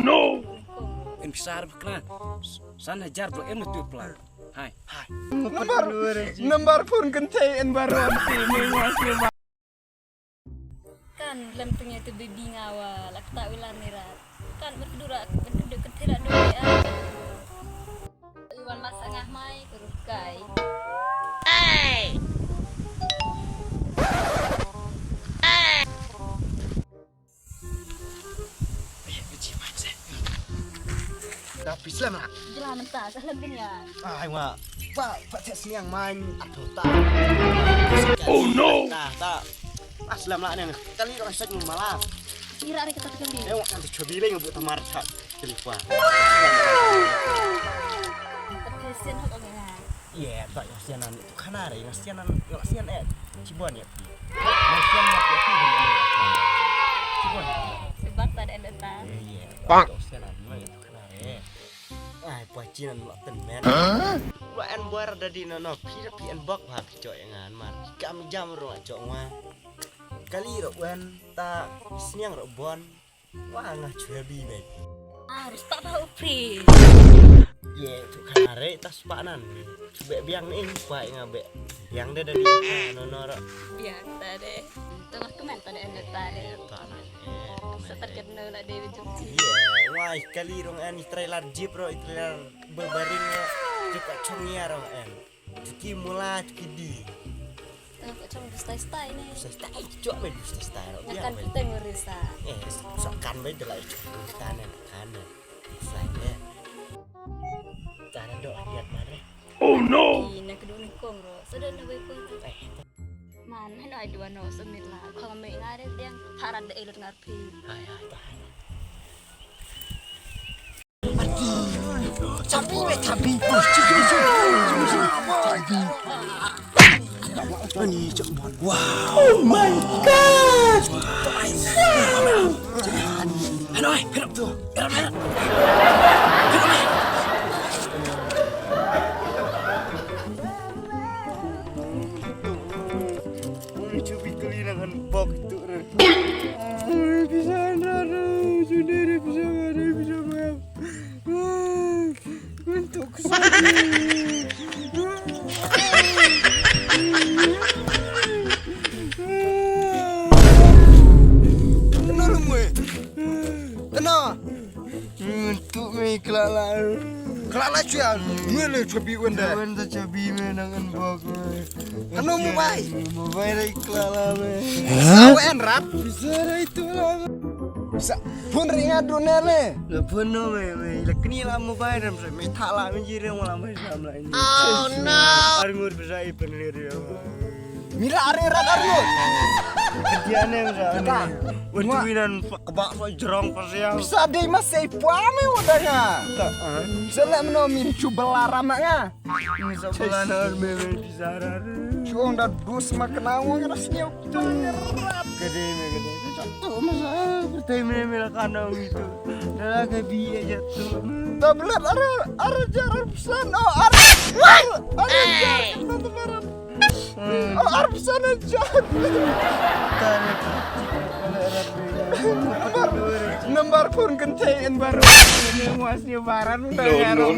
no. En pisar kena. Sana jar bro em tu plan. Hai. Nembar pun kentai en baru anti menguasai. Kan lempengnya itu baby ngawa lak tak ular nirat kan berkedura ketira dulu ya iwan masak ngah mai kerukai Tapi selama jelas mentah selebihnya Pak Tes yang main atau tak. Oh no. Tak. Aslam lah nih. Kali orang saya malah. kira kita kali Nanti coba bilang buat tamar cak lupa. terkesan hok ngah Iya, tak ngasianan itu kan ada ngasianan Cibuan ya. Ngasian ya Cibuan. sebab tak ada eletan Iya. Pak. Ngasianan itu kan ada. Pacinan lo temen. Lo en buar ada di nono pi en bok ha cok yang mar. Kami jam ro cok mah. Kali ro wen ta siang ro bon. Wah ngah cuebi be. harus tak tahu pri Ye tu kan are tas panan. Be biang ning pa ngabe. Biang de dari nono ro. biar tak deh tengah kemen tak ada eletan Tanah. seterket nol ada di jumci Iya, wah kali rong en trailer jeep ro trailer berbaring ro. Cepat cungia rong en. Cuki mula cuki di. tengah kok cuma stay nih Stay cok me stay ro. nyakan kita ngurisa Sokan be de la kanan kanan. Saya. Cara doa lihat mare. Oh no. nak kedua ni kong ro sudah nak berikut mana no ada dua no semit lah kalau mai ngaret yang haran de elut ngarpi Hai. Tapi. Ini cok bon. Wow. Oh my god. Hanoi, hirap tu. Hirap. Cubi kelinangan bok itu. Untuk untuk me kelala cuan ngele cobi wenda cobi me nangan bok anu mobile kelala me sawen rap bisa itu lah bisa pun ringa donele le puno me le kini lah mobile ram me thala me jire wala me samla ini oh no arngur bisa ipenir ya mila are rat arngur kediane udah Wentuinan kebak so jerong pasiang. Bisa deh mas saya pame wadahnya. Selek menomin coba laramaknya. Bisa belanar meme bisarar. Cuang dah dus makan awang rasanya berat. Gede. Jatuh masa bertemu meme kanang itu. Dah kebi jatuh. Tablet ara jaran pesan. Oh ara jaran teman-teman. Oh ara pesan jaran. Nembar pun kentain baru muasnya baran udah No.